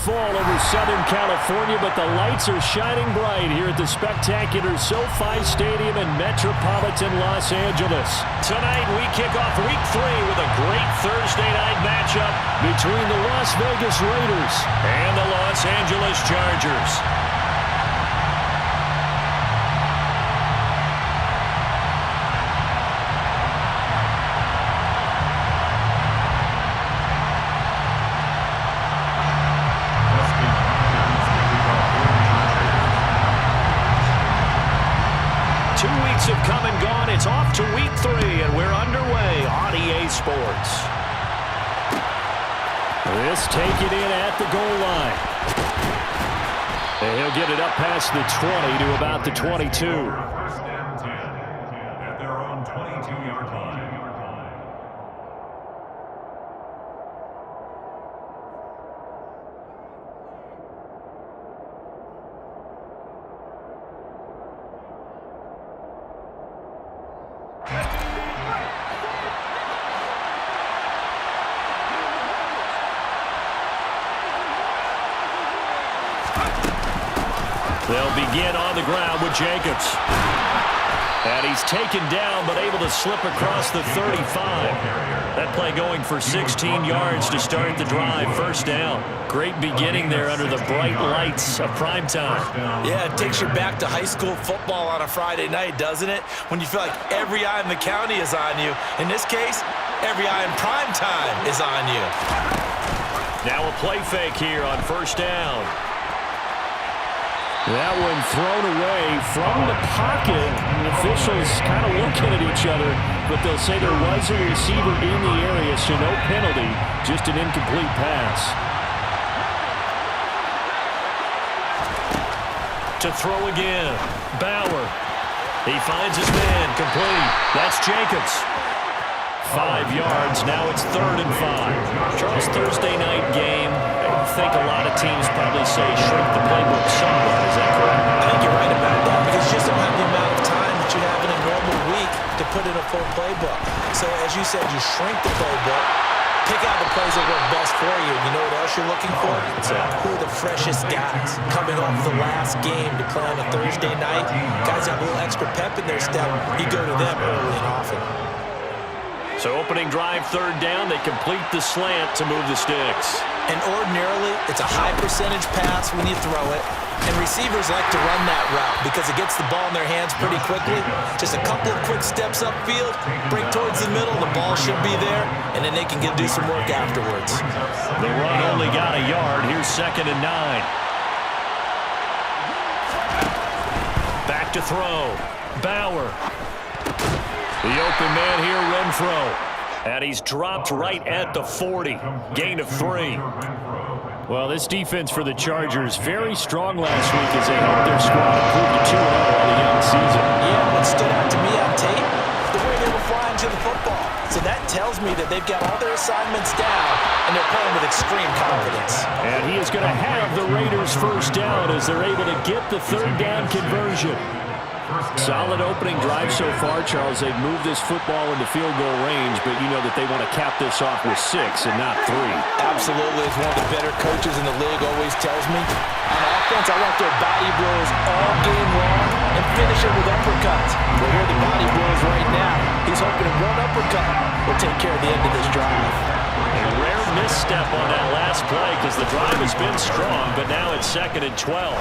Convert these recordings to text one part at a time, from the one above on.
fall over Southern California, but the lights are shining bright here at the spectacular SoFi Stadium in metropolitan Los Angeles. Tonight, we kick off Week 3 with a great Thursday night matchup between the Las Vegas Raiders and the Los Angeles Chargers. Have come and gone. It's off to Week 3, and we're underway on EA Sports. This take it in at the goal line. And he'll get it up past the 20 to about the 22. First and 10 at their own 22-yard line. They'll begin on the ground with Jacobs. And he's taken down, but able to slip across the 35. That play going for 16 yards to start the drive. First down. Great beginning there under the bright lights of primetime. Yeah, it takes you back to high school football on a Friday night, doesn't it? When you feel like every eye in the county is on you. In this case, every eye in primetime is on you. Now a play fake here on first down. That one thrown away from the pocket. And officials kind of looking at each other, but they'll say there was a receiver in the area, so no penalty, just an incomplete pass. To throw again, Bauer. He finds his man, complete. That's Jacobs. 5 yards, now it's 3rd and 5. Charles, Thursday night game. I think a lot of teams probably say shrink the playbook somewhat. Is that correct? I think you're right about that because you just don't have the amount of time that you have in a normal week to put in a full playbook. So as you said, you shrink the playbook, pick out the plays that work best for you. You know what else you're looking for? Who are the freshest guys coming off the last game to play on a Thursday night? Guys have a little extra pep in their step. You go to them early and often. So opening drive, 3rd down, they complete the slant to move the sticks. And ordinarily, it's a high percentage pass when you throw it. And receivers like to run that route because it gets the ball in their hands pretty quickly. Just a couple of quick steps upfield, break towards the middle, the ball should be there, and then they can do some work afterwards. The run only got a yard. Here's 2nd and 9. Back to throw. Bauer. The open man here, Renfro. And he's dropped right at the 40. Gain of 3. Well, this defense for the Chargers, very strong last week as they helped their squad improve to 2-0 on the young season. Yeah, what stood out to me on tape, the way they were flying to the football. So that tells me that they've got all their assignments down, and they're playing with extreme confidence. And he is going to have the Raiders first down as they're able to get the 3rd down conversion. Solid opening drive so far, Charles. They've moved this football into field goal range, but you know that they want to cap this off with 6 and not 3. Absolutely. As one of the better coaches in the league always tells me, on offense, I want their body blows all game long and finish it with uppercuts. Well, here are the body blows right now. He's hoping that one uppercut will take care of the end of this drive. A rare misstep on that last play because the drive has been strong, but now it's 2nd and 12.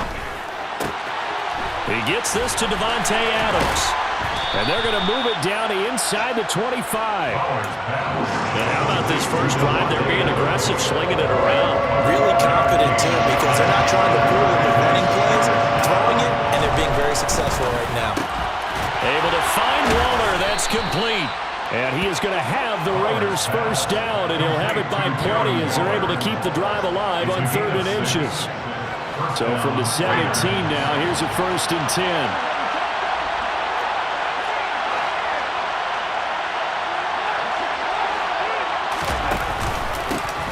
He gets this to Devontae Adams. And they're going to move it down to inside the 25. And how about this first drive? They're being aggressive, slinging it around. Really confident, too, because they're not trying to fool them with running plays, throwing it, and they're being very successful right now. Able to find Waller. That's complete. And he is going to have the Raiders first down, and he'll have it by plenty as they're able to keep the drive alive on 3rd and inches. So from the 17 now, here's a 1st and 10.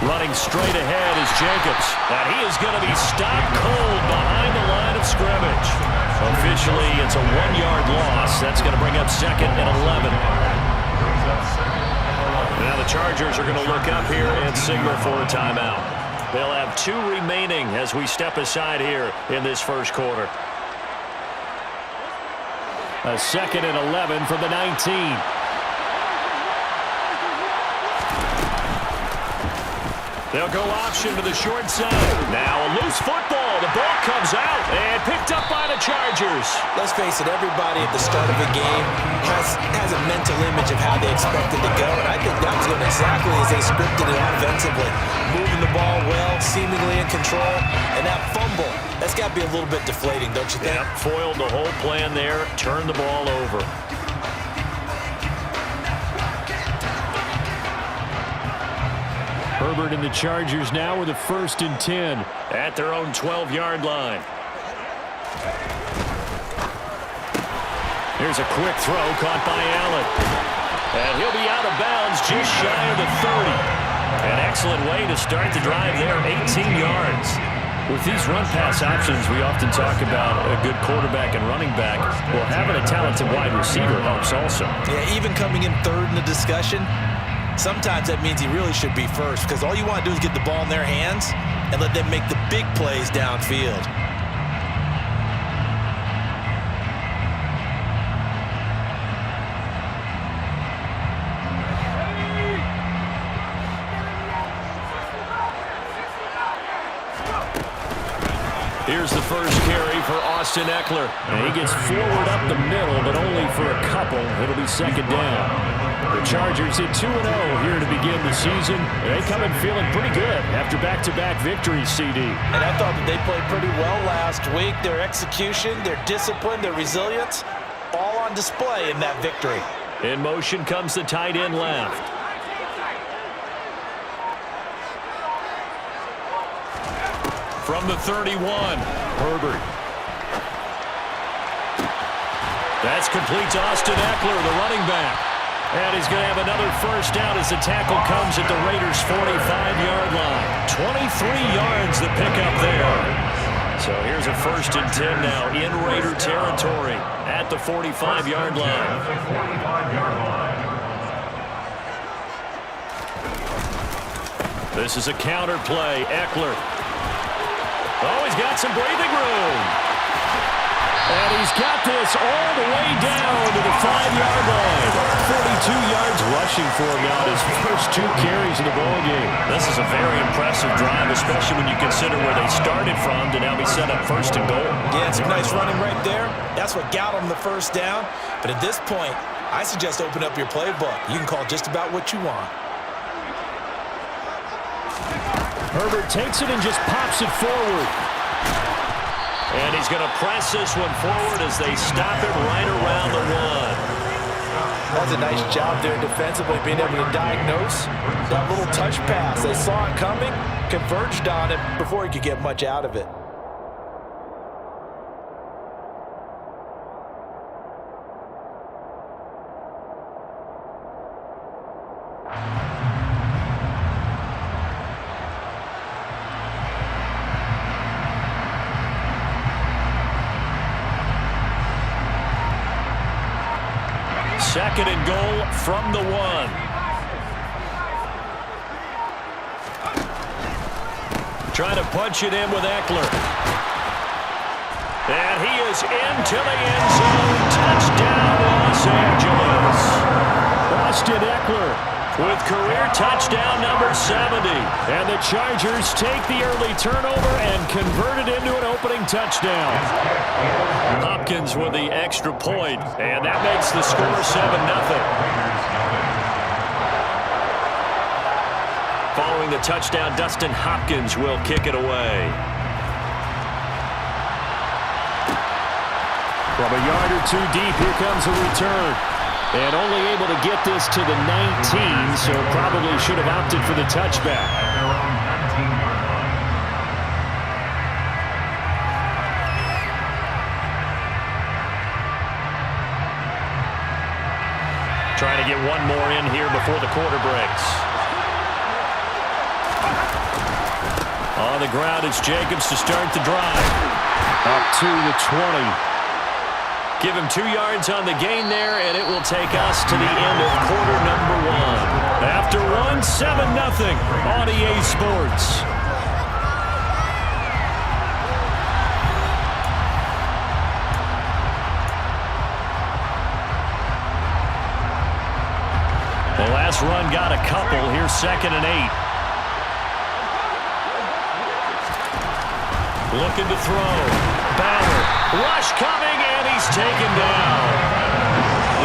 Running straight ahead is Jacobs. And he is going to be stopped cold behind the line of scrimmage. Officially, it's a 1-yard loss. That's going to bring up 2nd and 11. Now the Chargers are going to look up here and signal for a timeout. They'll have 2 remaining as we step aside here in this first quarter. A 2nd and 11 from the 19. They'll go option to the short side. Now a loose football. The ball comes out and picked up by the Chargers. Let's face it, everybody at the start of the game has a mental image of how they expect it to go, and I think that was going exactly as they scripted it offensively. Moving the ball well, seemingly in control, and that fumble, that's got to be a little bit deflating, don't you think? Yep, foiled the whole plan there, turned the ball over. Herbert and the Chargers now with a 1st and 10 at their own 12-yard line. Here's a quick throw caught by Allen. And he'll be out of bounds just shy of the 30. An excellent way to start the drive there, 18 yards. With these run-pass options, we often talk about a good quarterback and running back. Well, having a talented wide receiver helps also. Yeah, even coming in 3rd in the discussion, sometimes that means he really should be first, because all you want to do is get the ball in their hands and let them make the big plays downfield. Here's the first carry for Austin Eckler. And he gets forward up the middle, but only for a couple. It'll be 2nd down. The Chargers hit 2-0 here to begin the season. They come in feeling pretty good after back-to-back victories, CD. And I thought that they played pretty well last week. Their execution, their discipline, their resilience, all on display in that victory. In motion comes the tight end left. From the 31, Herbert. That's complete to Austin Eckler, the running back. And he's going to have another first down as the tackle comes at the Raiders' 45-yard line. 23 yards the pickup there. So here's a 1st and 10 now in Raider territory at the 45-yard line. This is a counter play. Eckler. Oh, he's got some breathing room. And he's got this all the way down to the 5-yard line. 42 yards rushing for him now in his first 2 carries of the ballgame. This is a very impressive drive, especially when you consider where they started from to now be set up 1st and goal. Yeah, some nice running right there. That's what got him the first down. But at this point, I suggest open up your playbook. You can call just about what you want. Herbert takes it and just pops it forward. And he's going to press this one forward as they stop it right around the 1. That's a nice job there defensively, being able to diagnose that little touch pass. They saw it coming, converged on it before he could get much out of it. Second and goal from the 1. Trying to punch it in with Eckler. And he is into the end zone. Touchdown, Los Angeles. Austin Eckler with career touchdown number 70. And the Chargers take the early turnover and convert it into an opening touchdown. Hopkins with the extra point, and that makes the score 7-0. Following the touchdown, Dustin Hopkins will kick it away. From a yard or 2 deep, here comes a return. And only able to get this to the 19, so probably should have opted for the touchback. Trying to get one more in here before the quarter breaks. On the ground, it's Jacobs to start the drive. Up to the 20. Give him 2 yards on the gain there, and it will take us to the end of quarter number 1. After 1, 7-0 on EA Sports. This run got a couple. Here's 2nd and 8. Looking to throw. Bauer. Rush coming, and he's taken down.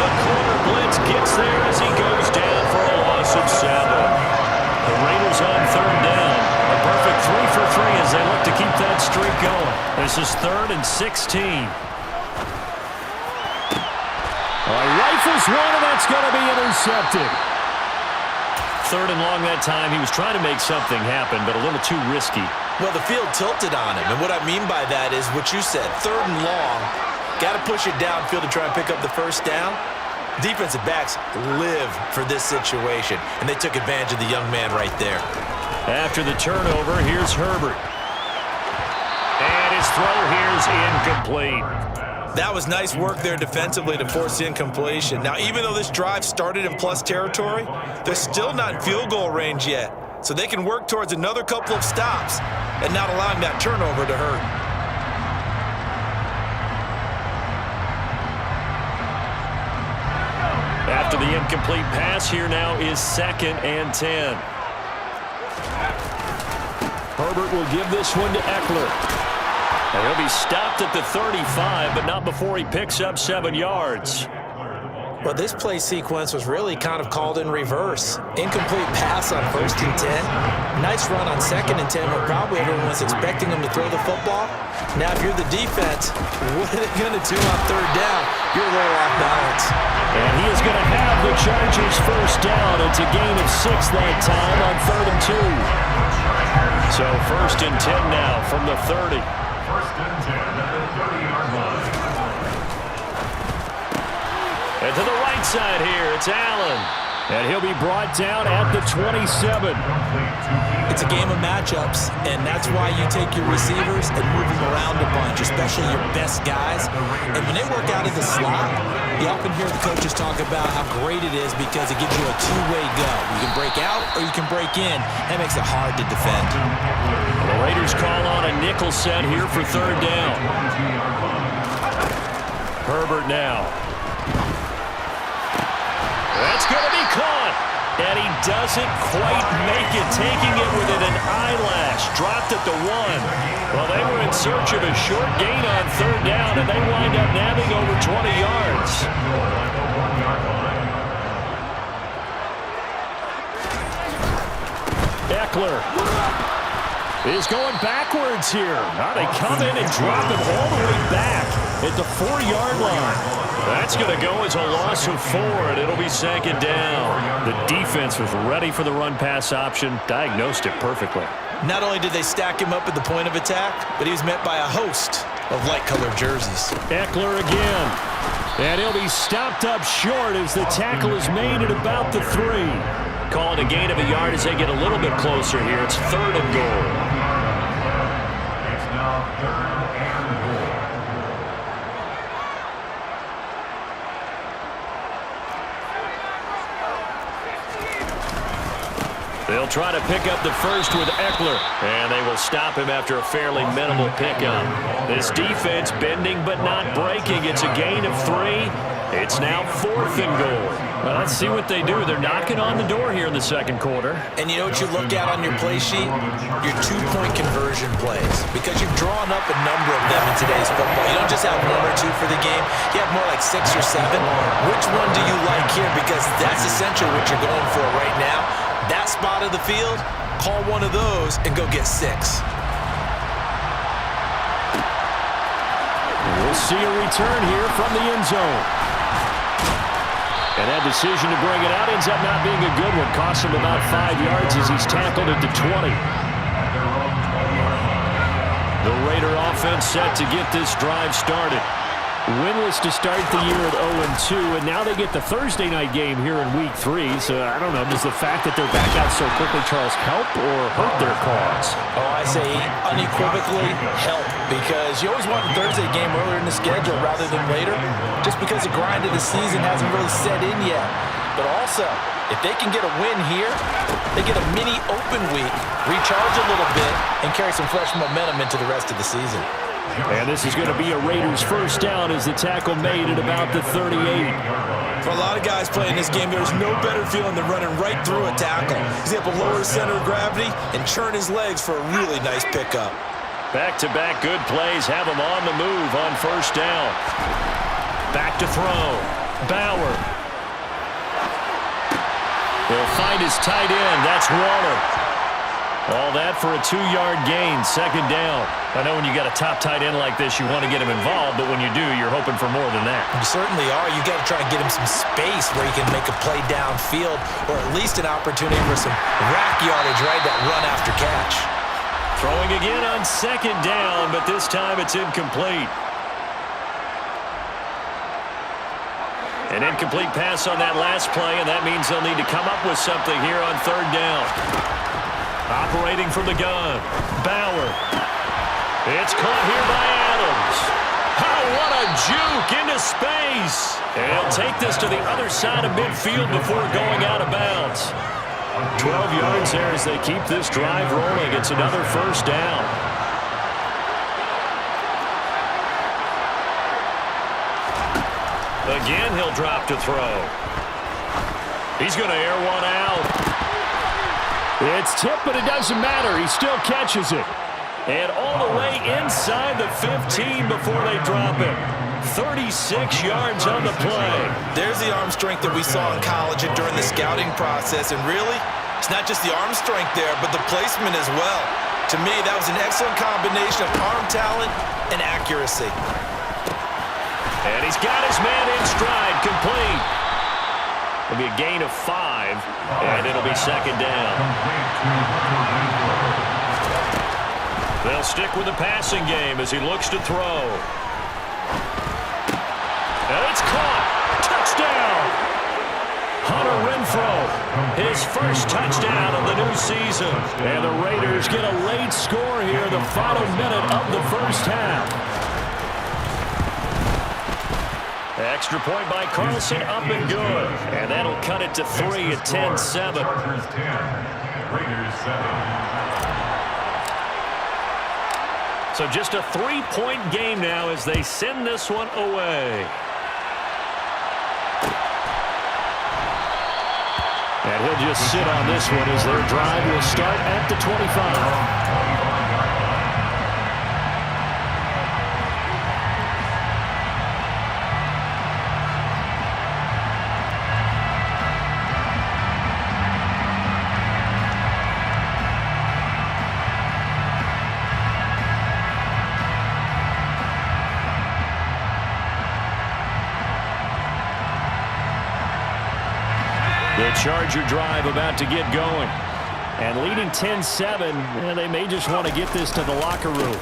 The corner blitz gets there as he goes down for a loss of 7. The Raiders on 3rd down. A perfect 3 for 3 as they look to keep that streak going. This is 3rd and 16. Rifles one, and that's going to be intercepted. 3rd and long that time. He was trying to make something happen, but a little too risky. Well, the field tilted on him, and what I mean by that is what you said. 3rd and long, got to push it downfield to try and pick up the first down. Defensive backs live for this situation, and they took advantage of the young man right there. After the turnover, here's Herbert. And his throw here's incomplete. That was nice work there defensively to force the incompletion. Now, even though this drive started in plus territory, they're still not in field goal range yet. So they can work towards another couple of stops and not allowing that turnover to hurt. After the incomplete pass, here now is 2nd and 10. Herbert will give this one to Eckler. And he'll be stopped at the 35, but not before he picks up 7 yards. Well, this play sequence was really kind of called in reverse. Incomplete pass on 1st and 10. Nice run on 2nd and 10, but probably everyone was expecting him to throw the football. Now, if you're the defense, what are they going to do on 3rd down? You're a little off balance. And he is going to have the Chargers first down. It's a gain of 6 that time on 3rd and 2. So 1st and 10 now from the 30. 1st and 10 at the 30-yard line. And to the right side here, it's Allen. And he'll be brought down at the 27. It's a game of matchups, and that's why you take your receivers and move them around a bunch, especially your best guys. And when they work out of the slot, you often hear the coaches talk about how great it is because it gives you a two-way go. You can break out or you can break in. That makes it hard to defend. The Raiders call on a nickel set here for 3rd down. Herbert now. That's going to be caught. And he doesn't quite make it, taking it within an eyelash. Dropped at the 1. Well, they were in search of a short gain on 3rd down, and they wind up nabbing over 20 yards. Eckler is going backwards here. Now they come in and drop him all the way back at the 4-yard line. That's going to go as a loss of 4, and it'll be 2nd down. The defense was ready for the run-pass option, diagnosed it perfectly. Not only did they stack him up at the point of attack, but he was met by a host of light-colored jerseys. Eckler again. And he'll be stopped up short as the tackle is made at about the 3. Call it a gain of a yard as they get a little bit closer here. It's 3rd and goal. It's now 3rd and goal. They'll try to pick up the first with Eckler, and they will stop him after a fairly minimal pickup. This defense bending but not breaking. It's a gain of 3. It's now 4th and goal. Well, let's see what they do. They're knocking on the door here in the 2nd quarter. And you know what you look at on your play sheet? Your 2-point conversion plays. Because you've drawn up a number of them in today's football. You don't just have 1 or 2 for the game. You have more like 6 or 7. Which one do you like here? Because that's essentially what you're going for right now. That spot of the field, call one of those and go get 6. We'll see a return here from the end zone. And that decision to bring it out ends up not being a good one. Costs him about 5 yards as he's tackled at the 20. The Raider offense set to get this drive started. Winless to start the year at 0-2, and now they get the Thursday night game here in Week 3. So, I don't know, does the fact that they're back out so quickly, Charles, help or hurt their cause? Oh, I say unequivocally help, because you always want the Thursday game earlier in the schedule rather than later, just because the grind of the season hasn't really set in yet. But also, if they can get a win here, they get a mini open week, recharge a little bit, and carry some fresh momentum into the rest of the season. And this is going to be a Raiders first down as the tackle made at about the 38. For a lot of guys playing this game, there's no better feeling than running right through a tackle. He's able to lower his center of gravity and churn his legs for a really nice pickup. Back-to-back good plays have him on the move on first down. Back to throw. Bauer. He'll find his tight end. That's Waller. All that for a 2-yard gain, second down. I know when you got a top tight end like this, you want to get him involved, but when you do, you're hoping for more than that. You certainly are. You got to try and get him some space where he can make a play downfield, or at least an opportunity for some rack yardage, right? That run after catch. Throwing again on second down, but this time it's incomplete. An incomplete pass on that last play, and that means they'll need to come up with something here on third down. Operating from the gun, Bauer. It's caught here by Adams. Oh, what a juke into space. And he'll take this to the other side of midfield before going out of bounds. 12 yards there as they keep this drive rolling. It's another first down. Again, he'll drop to throw. He's going to air one out. It's tipped, but it doesn't matter. He still catches it. And all the way inside the 15 before they drop it. 36 yards on the play. There's the arm strength that we saw in college and during the scouting process. And really, it's not just the arm strength there, but the placement as well. To me, that was an excellent combination of arm talent and accuracy. And he's got his man in stride, complete. It'll be a gain of 5, and it'll be second down. They'll stick with the passing game as he looks to throw. And it's caught. Touchdown. Hunter Renfrow, his first touchdown of the new season. And the Raiders get a late score here, the final minute of the first half. Extra point by Carlson, up and good. And that'll cut it to 3 at 10-7. Chargers 10, Raiders 7. So just a 3-point game now as they send this one away. And he'll just sit on this one as their drive will start at the 25. The Charger drive about to get going. And leading 10-7, they may just want to get this to the locker room.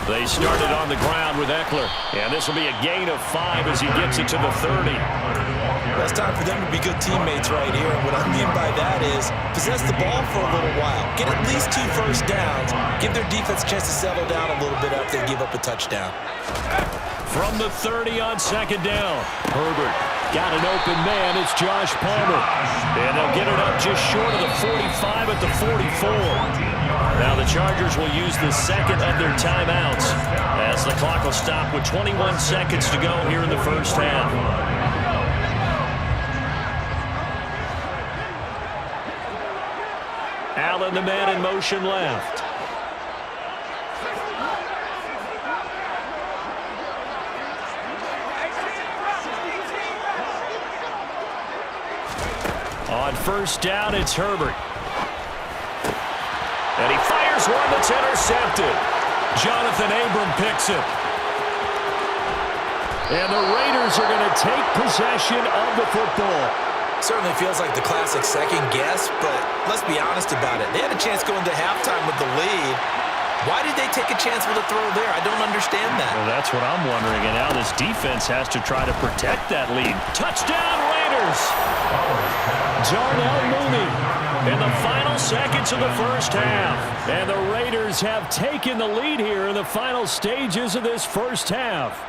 They started on the ground with Eckler. And this will be a gain of 5 as he gets it to the 30. Well, it's time for them to be good teammates right here. And what I mean by that is possess the ball for a little while. Get at least 2 first downs. Give their defense a chance to settle down a little bit after they give up a touchdown. From the 30 on second down, Herbert got an open man. It's Josh Palmer. And they'll get it up just short of the 45 at the 44. Now the Chargers will use the second of their timeouts as the clock will stop with 21 seconds to go here in the first half. Allen, the man in motion left. On first down, it's Herbert. And he fires one that's intercepted. Jonathan Abram picks it. And the Raiders are going to take possession of the football. Certainly feels like the classic second guess, but let's be honest about it. They had a chance going to halftime with the lead. Why did they take a chance with a throw there? I don't understand that. Well, that's what I'm wondering. And now this defense has to try to protect that lead. Touchdown, Raiders! Darnell Mooney in the final seconds of the first half. And the Raiders have taken the lead here in the final stages of this first half.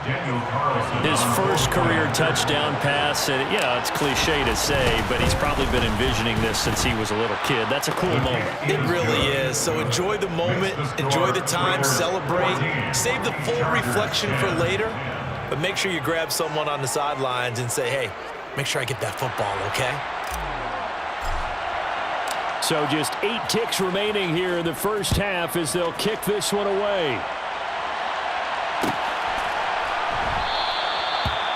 His first career touchdown pass, and yeah, it's cliche to say, but he's probably been envisioning this since he was a little kid. That's a cool moment. It really is. So enjoy the moment, enjoy the time, celebrate, save the full reflection for later, but make sure you grab someone on the sidelines and say, hey, make sure I get that football, okay? So just 8 ticks remaining here in the first half as they'll kick this one away.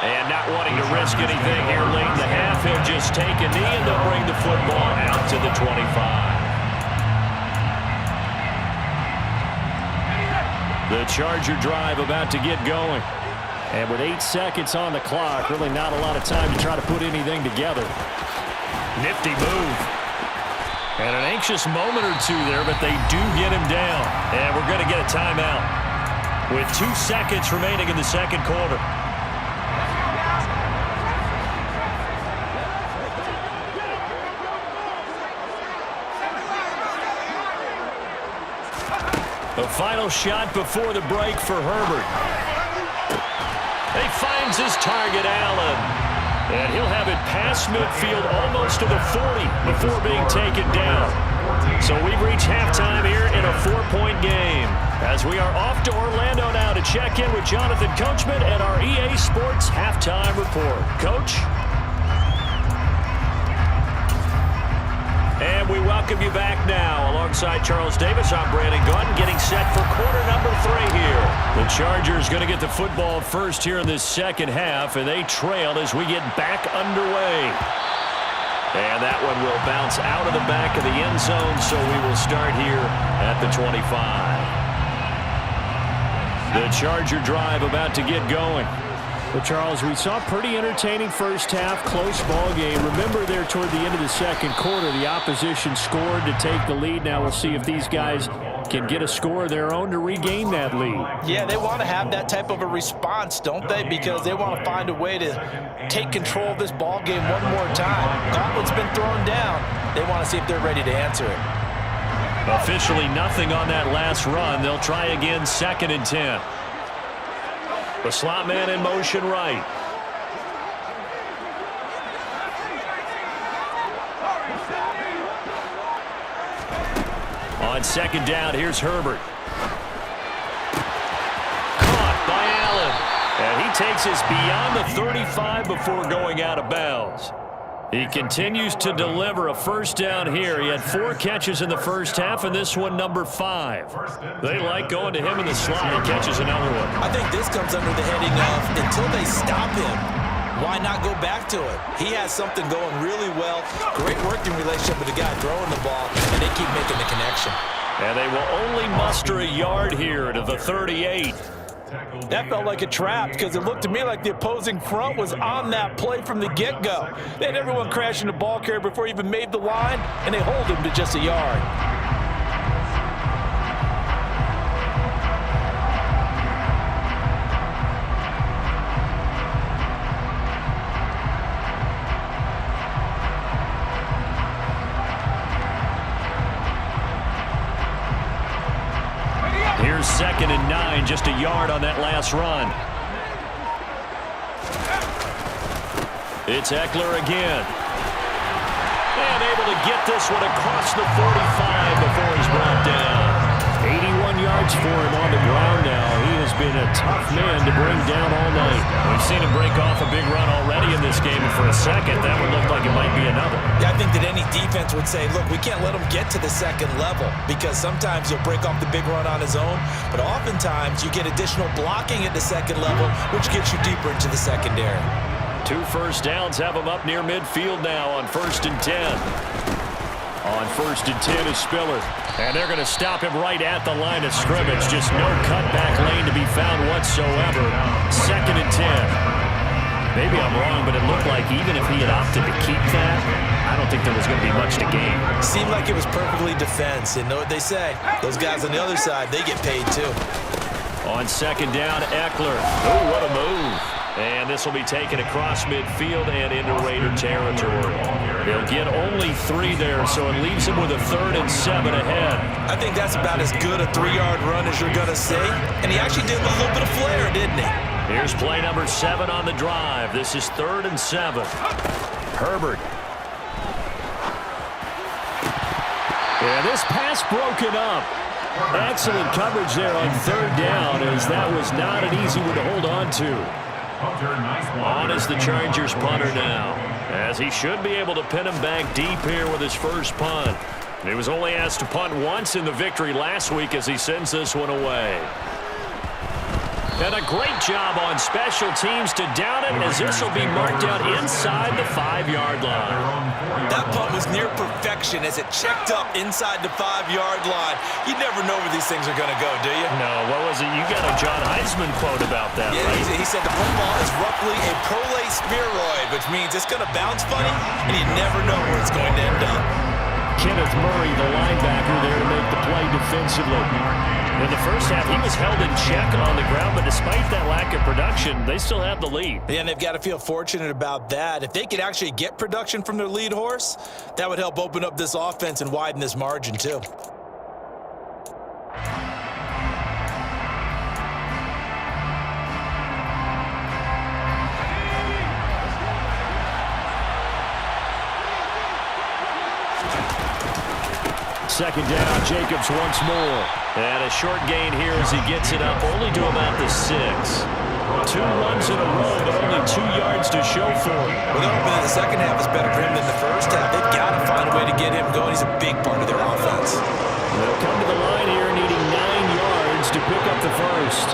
And not wanting to risk anything here late in the half, he'll just take a knee and they'll bring the football out to the 25. The Charger drive about to get going. And with 8 seconds on the clock, really not a lot of time to try to put anything together. Nifty move. And an anxious moment or two there, but they do get him down. And we're going to get a timeout with 2 seconds remaining in the second quarter. The final shot before the break for Herbert. He finds his target, Allen. And he'll have it past midfield almost to the 40 before being taken down. So we've reached halftime here in a 4-point game. As we are off to Orlando now to check in with Jonathan Coachman and our EA Sports Halftime Report. Coach? And we welcome you back now. Alongside Charles Davis, I'm Brandon Gunn, getting set for quarter number 3 here. The Chargers going to get the football first here in this second half, and they trail as we get back underway. And that one will bounce out of the back of the end zone, so we will start here at the 25. The Charger drive about to get going. Well, Charles, we saw a pretty entertaining first half, close ball game. Remember there toward the end of the second quarter, the opposition scored to take the lead. Now we'll see if these guys can get a score of their own to regain that lead. Yeah, they want to have that type of a response, don't they? Because they want to find a way to take control of this ball game one more time. Gauntlet's been thrown down. They want to see if they're ready to answer it. Officially nothing on that last run. They'll try again, 2nd and 10. The slot man in motion right. On 2nd down, here's Herbert. Caught by Allen. And he takes us beyond the 35 before going out of bounds. He continues to deliver a first down here. He had 4 catches in the first half, and this one number 5. They like going to him in the slot. He catches another one. I think this comes under the heading of until they stop him, why not go back to it? He has something going really well. Great working relationship with the guy throwing the ball, and they keep making the connection. And they will only muster a yard here to the 38. That felt like a trap because it looked to me like the opposing front was on that play from the get-go. They had everyone crashing the ball carrier before he even made the line, and they hold him to just a yard. Here's 2nd and 9, just a yard on that last run. It's Eckler again. And able to get this one across the 45 before he's brought down. 81 yards for him on the ground now. He has been a tough man to bring down all night. We've seen him break off a big run already in this game, and for a second, that would look like it might be another. Yeah, I think that any defense would say, look, we can't let him get to the second level because sometimes he'll break off the big run on his own, but oftentimes you get additional blocking at the second level, which gets you deeper into the secondary. 2 first downs have him up near midfield now on 1st and 10. On 1st and 10 is Spiller. And they're going to stop him right at the line of scrimmage. Just no cutback lane to be found whatsoever. 2nd and 10. Maybe I'm wrong, but it looked like even if he had opted to keep that, I don't think there was going to be much to gain. Seemed like it was perfectly defense. And know what they say? Those guys on the other side, they get paid too. On 2nd down, Eckler. Oh, what a move. And this will be taken across midfield and into Raider territory. They'll get only 3 there, so it leaves them with a 3rd and 7 ahead. I think that's about as good a 3-yard run as you're going to see. And he actually did with a little bit of flair, didn't he? Here's play number 7 on the drive. This is 3rd and 7. Herbert. And this pass broken up. Excellent coverage there on 3rd down, as that was not an easy one to hold on to. On is the Chargers punter now, as he should be able to pin him back deep here with his first punt. He was only asked to punt once in the victory last week as he sends this one away. And a great job on special teams to down it, as this will be marked out inside the 5-yard line. That punt was near perfection as it checked up inside the 5-yard line. You never know where these things are going to go, do you? No, what was it? You got a John Heisman quote about that, yeah, right? He said the football is roughly a prolate spheroid, which means it's going to bounce funny, and you never know where it's going to end up. Kenneth Murray, the linebacker, there to make the play defensively. In the first half, he was held in check on the ground, but despite that lack of production, they still have the lead. Yeah, and they've got to feel fortunate about that. If they could actually get production from their lead horse, that would help open up this offense and widen this margin too. Second down, Jacobs once more. And a short gain here as he gets it up, only to about the 6. 2 runs in a row, but only 2 yards to show for it. Well, they're hoping that the second half is better for him than the first half. They've got to find a way to get him going. He's a big part of their offense. They'll come to the line here needing 9 yards to pick up the first.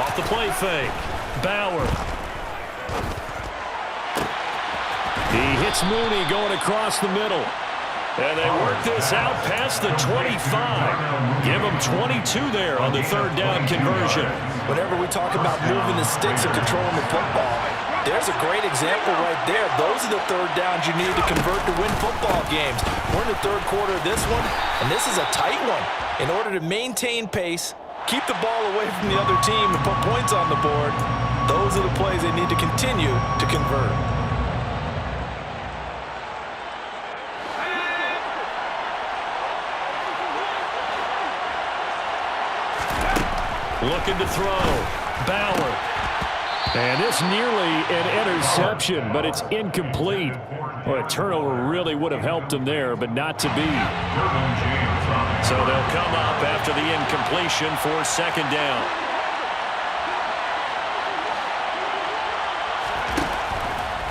Off the play fake. Bauer. He hits Mooney going across the middle. And they work this out past the 25. Give him 22 there on the 3rd down conversion. Whenever we talk about moving the sticks and controlling the football, there's a great example right there. Those are the 3rd downs you need to convert to win football games. We're in the 3rd quarter of this one, and this is a tight one. In order to maintain pace, keep the ball away from the other team, and put points on the board, those are the plays they need to continue to convert. Looking to throw. Bauer. And it's nearly an interception, but it's incomplete. Well, a turnover really would have helped him there, but not to be. So they'll come up after the incompletion for 2nd down.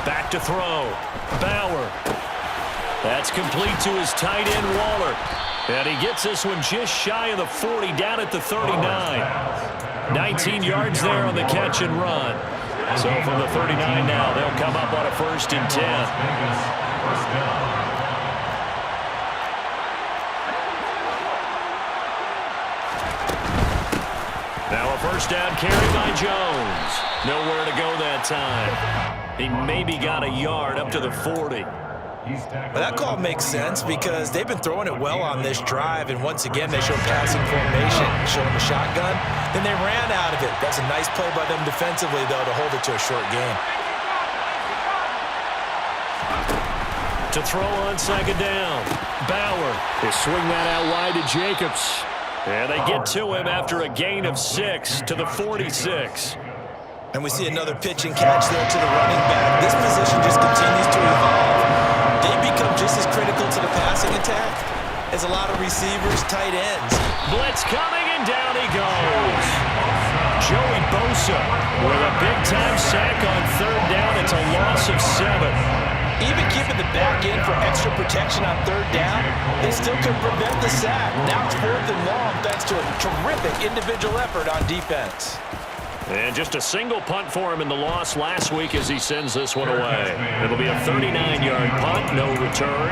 Back to throw. Bauer. That's complete to his tight end, Waller. And he gets this one just shy of the 40, down at the 39. 19 yards there on the catch and run. So from the 39 now, they'll come up on a 1st and 10. Now a 1st down carry by Jones. Nowhere to go that time. He maybe got a yard up to the 40. Well, that call makes sense because they've been throwing it well on this drive, and once again they showed passing formation, showing the shotgun. Then they ran out of it. That's a nice play by them defensively, though, to hold it to a short gain. To throw on 2nd down. Bauer. They swing that out wide to Jacobs. And they get to him after a gain of 6 to the 46. And we see another pitch and catch there to the running back. This position just continues to evolve. They become just as critical to the passing attack as a lot of receivers, tight ends. Blitz coming, and down he goes. Joey Bosa with a big-time sack on 3rd down. It's a loss of 7. Even keeping the back end for extra protection on 3rd down, they still could prevent the sack. Now it's 4th and long thanks to a terrific individual effort on defense. And just a single punt for him in the loss last week as he sends this one away. It'll be a 39-yard punt, no return.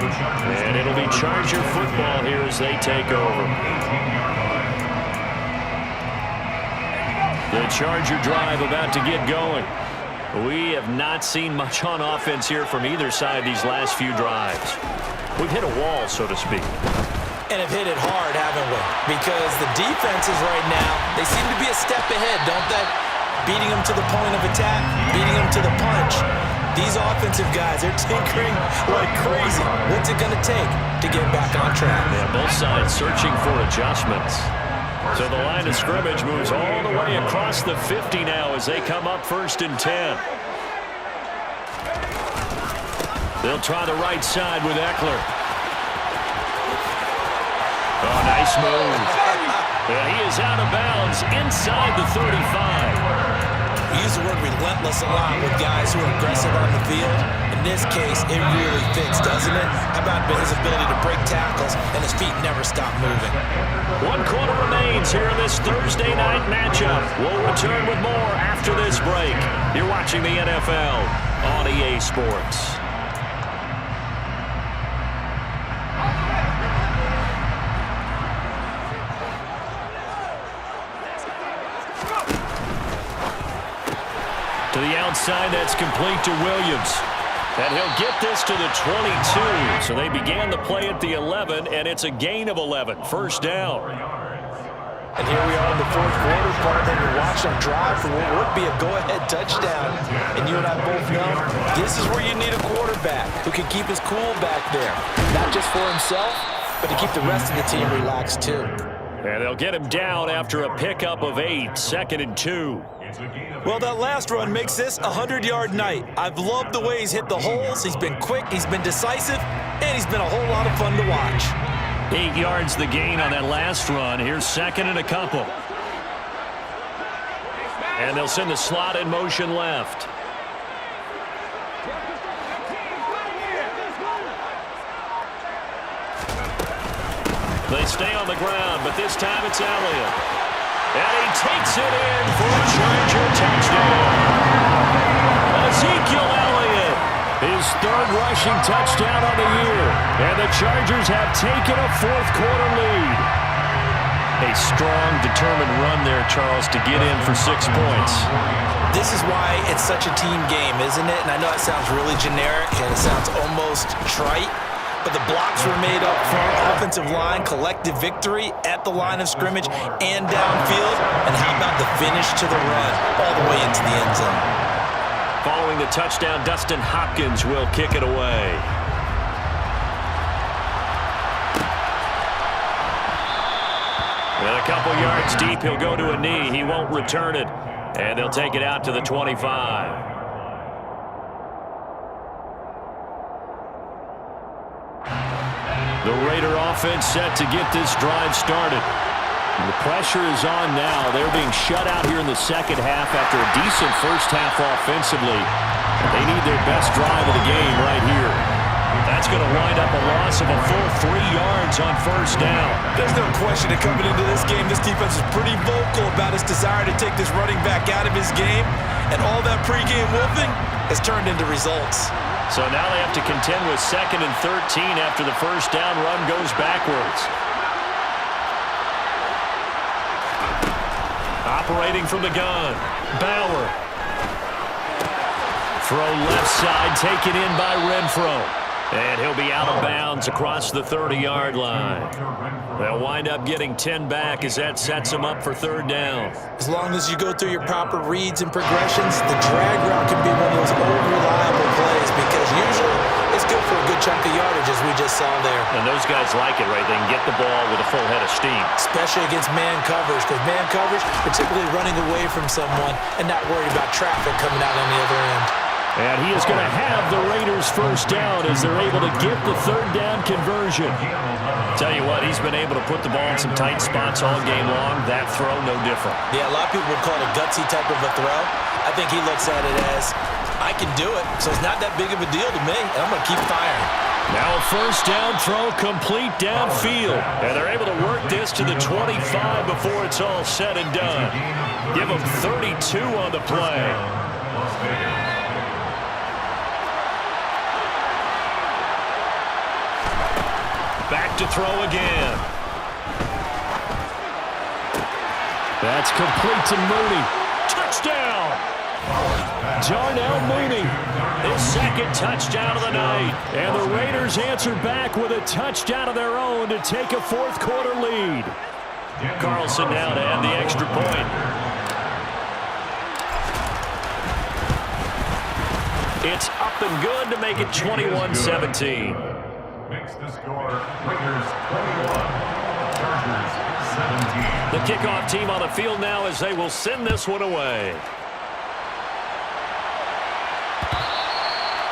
And it'll be Charger football here as they take over. The Charger drive about to get going. We have not seen much on offense here from either side these last few drives. We've hit a wall, so to speak. And have hit it hard, haven't we? Because the defenses right now, they seem to be a step ahead, don't they? Beating them to the point of attack, beating them to the punch. These offensive guys, they're tinkering like crazy. What's it going to take to get back on track? Yeah, both sides searching for adjustments. So the line of scrimmage moves all the way across the 50 now as they come up 1st and 10. They'll try the right side with Eckler. Oh, nice move. And he is out of bounds inside the 35. We use the word relentless a lot with guys who are aggressive on the field. In this case, it really fits, doesn't it? How about his ability to break tackles and his feet never stop moving? 1 quarter remains here in this Thursday night matchup. We'll return with more after this break. You're watching the NFL on EA Sports. To the outside, that's complete to Williams. And he'll get this to the 22. So they began the play at the 11, and it's a gain of 11. 1st down. And here we are in the 4th quarter, partner. You watch them drive for what would be a go-ahead touchdown. And you and I both know this is where you need a quarterback who can keep his cool back there. Not just for himself, but to keep the rest of the team relaxed too. And they'll get him down after a pickup of 8. 2nd and 2. Well, that last run makes this a 100-yard night. I've loved the way he's hit the holes. He's been quick, he's been decisive, and he's been a whole lot of fun to watch. 8 yards the gain on that last run. Here's 2nd and a couple. And they'll send the slot in motion left. They stay on the ground, but this time it's Elliott. And he takes it in for a Charger touchdown. Ezekiel Elliott, his 3rd rushing touchdown on the year. And the Chargers have taken a 4th quarter lead. A strong, determined run there, Charles, to get in for 6 points. This is why it's such a team game, isn't it? And I know it sounds really generic and it sounds almost trite. But the blocks were made up front, offensive line, collective victory at the line of scrimmage and downfield. And how about the finish to the run all the way into the end zone? Following the touchdown, Dustin Hopkins will kick it away. And a couple yards deep, he'll go to a knee. He won't return it. And they'll take it out to the 25. The Raider offense set to get this drive started. The pressure is on now. They're being shut out here in the 2nd half after a decent 1st half offensively. They need their best drive of the game right here. That's going to wind up a loss of a full 3 yards on 1st down. There's no question that coming into this game, this defense is pretty vocal about its desire to take this running back out of his game. And all that pregame wolfing has turned into results. So now they have to contend with 2nd and 13 after the 1st down run goes backwards. Operating from the gun, Bauer. Throw left side, taken in by Renfro. And he'll be out of bounds across the 30-yard line. They'll wind up getting 10 back as that sets them up for 3rd down. As long as you go through your proper reads and progressions, the drag route can be one of those unreliable plays because usually it's good for a good chunk of yardage, as we just saw there. And those guys like it, right? They can get the ball with a full head of steam. Especially against man coverage, because man coverage, particularly running away from someone and not worried about traffic coming out on the other end. And he is going to have the Raiders 1st down as they're able to get the 3rd down conversion. Tell you what, he's been able to put the ball in some tight spots all game long. That throw, no different. Yeah, a lot of people would call it a gutsy type of a throw. I think he looks at it as, I can do it, so it's not that big of a deal to me, and I'm going to keep firing. Now a 1st down throw complete downfield. And they're able to work this to the 25 before it's all said and done. Give them 32 on the play. Back to throw again. That's complete to Mooney. Touchdown! Darnell Mooney, his 2nd touchdown of the night. And the Raiders answer back with a touchdown of their own to take a 4th quarter lead. Carlson now to add the extra point. It's up and good to make it 21-17. Makes the score Raiders 21, Chargers 17. The kickoff team on the field now as they will send this one away.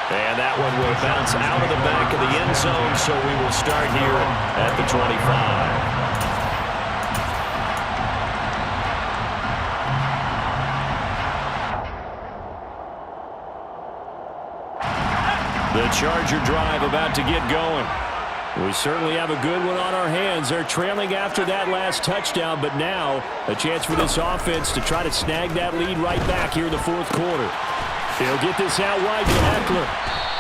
And that one will bounce out of the back of the end zone, so we will start here at the 25. The Charger drive about to get going. We certainly have a good one on our hands. They're trailing after that last touchdown, but now a chance for this offense to try to snag that lead right back here in the fourth quarter. He'll get this out wide to Eckler.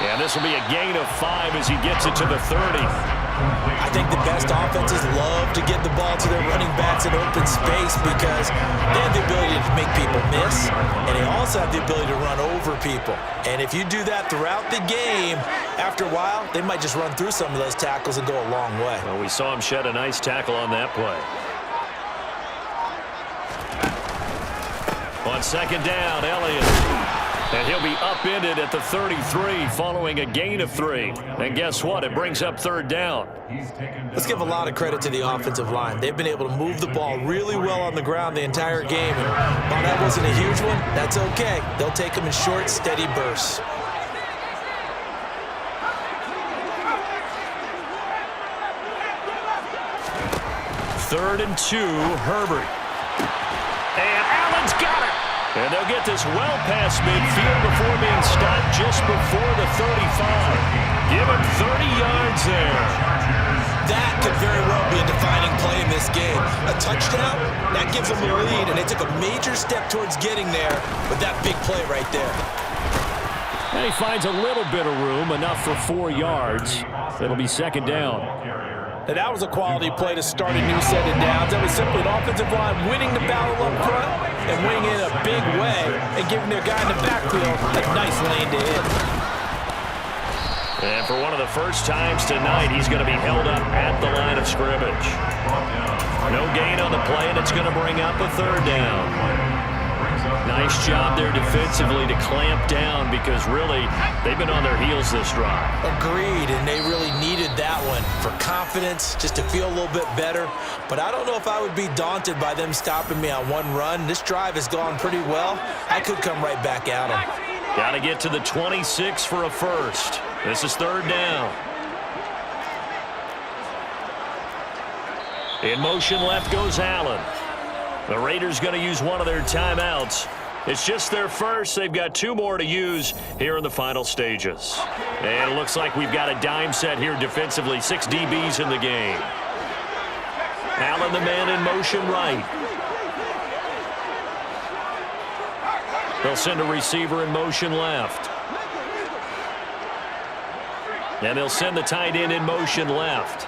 And this will be a gain of 5 as he gets it to the 30. I think the best offenses love to get the ball to their running backs in open space because they have the ability to make people miss, and they also have the ability to run over people. And if you do that throughout the game, after a while, they might just run through some of those tackles and go a long way. Well, we saw him shed a nice tackle on that play. On second down, Elliott. And he'll be upended at the 33 following a gain of 3. And guess what? It brings up third down. Let's give a lot of credit to the offensive line. They've been able to move the ball really well on the ground the entire game. And while that wasn't a huge one, that's okay. They'll take them in short, steady bursts. Third and 2, Herbert. And Allen's got it. And they'll get this well past midfield before being stopped just before the 35. Give him 30 yards there. That could very well be a defining play in this game. A touchdown, that gives them the lead, and they took a major step towards getting there with that big play right there. And he finds a little bit of room, enough for 4 yards. It'll be second down. And that was a quality play to start a new set of downs. That was simply an offensive line winning the battle up front and winning it in a big way and giving their guy in the backfield a nice lane to hit. And for one of the first times tonight, he's going to be held up at the line of scrimmage. No gain on the play, and it's going to bring up a third down. Nice job there defensively to clamp down because really they've been on their heels this drive. Agreed, and they really needed that one for confidence, just to feel a little bit better. But I don't know if I would be daunted by them stopping me on one run. This drive has gone pretty well. I could come right back at them. Got to get to the 26 for a first. This is third down. In motion left goes Allen. The Raiders going to use one of their timeouts. It's just their first. They've got 2 more to use here in the final stages. And it looks like we've got a dime set here defensively. 6 DBs in the game. Allen, the man in motion right. They'll send a receiver in motion left. And they'll send the tight end in motion left.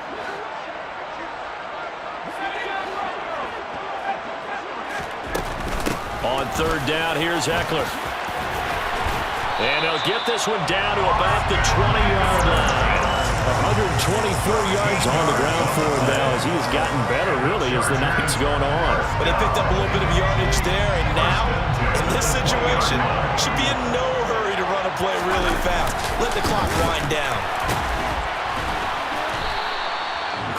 On third down, here's Eckler. And they'll get this one down to about the 20-yard line. 124 yards on the ground for him now as he has gotten better, really, as the night's going on. But they picked up a little bit of yardage there, and now, in this situation, should be in no hurry to run a play really fast. Let the clock wind down.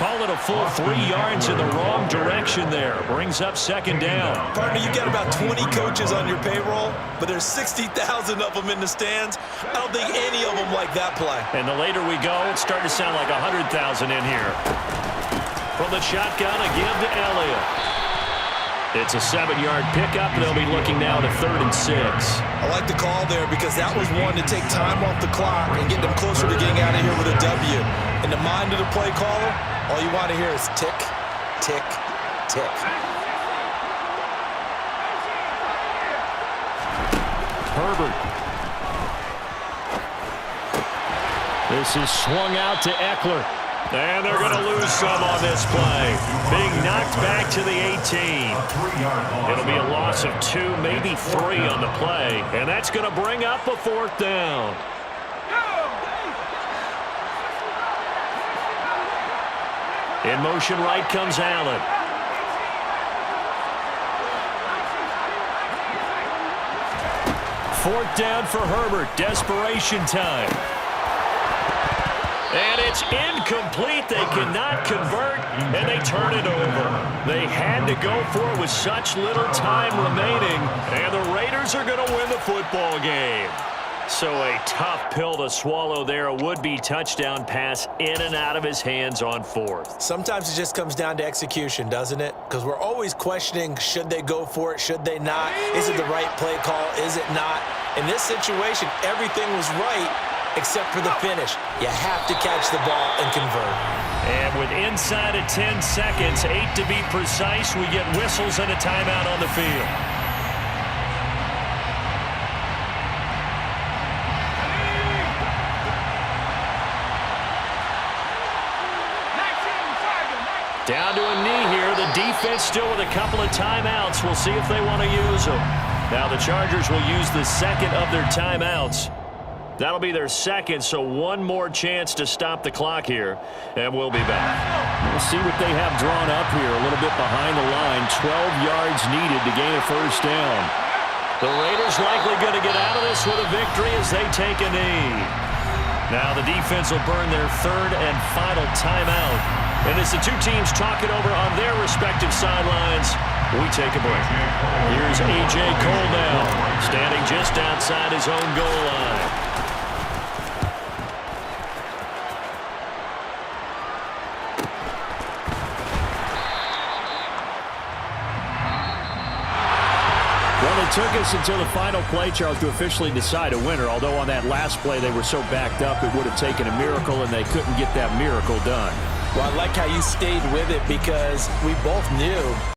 Call it a full 3 yards in the wrong direction there. Brings up second down. Partner, you've got about 20 coaches on your payroll, but there's 60,000 of them in the stands. I don't think any of them like that play. And the later we go, it's starting to sound like 100,000 in here. From the shotgun, again to Elliott. It's a 7-yard pickup. They'll be looking now to third and 6. I like the call there because that was one to take time off the clock and get them closer to getting out of here with a W. In the mind of the play caller, all you want to hear is tick, tick, tick. Herbert. This is swung out to Eckler. And they're going to lose some on this play. Being knocked back to the 18. It'll be a loss of 2, maybe 3 on the play. And that's going to bring up a fourth down. In motion right comes Allen. Fourth down for Herbert. Desperation time. And it's incomplete. They cannot convert, and they turn it over. They had to go for it with such little time remaining, and the Raiders are going to win the football game. So a tough pill to swallow there. A would-be touchdown pass in and out of his hands on fourth. Sometimes it just comes down to execution, doesn't it? Because we're always questioning, should they go for it, should they not? Is it the right play call, is it not? In this situation, everything was right except for the finish. You have to catch the ball and convert. And with inside of 10 seconds, 8 to be precise, we get whistles and a timeout on the field. Down to a knee here. The defense still with a couple of timeouts. We'll see if they want to use them. Now the Chargers will use the second of their timeouts. That'll be their second, so one more chance to stop the clock here, and we'll be back. We'll see what they have drawn up here. A little bit behind the line. 12 yards needed to gain a first down. The Raiders likely going to get out of this with a victory as they take a knee. Now the defense will burn their third and final timeout. And as the two teams talk it over on their respective sidelines, we take a break. Here's A.J. Cole now, standing just outside his own goal line. Well, it took us until the final play, Charles, to officially decide a winner, although on that last play they were so backed up it would have taken a miracle, and they couldn't get that miracle done. Well, I like how you stayed with it because we both knew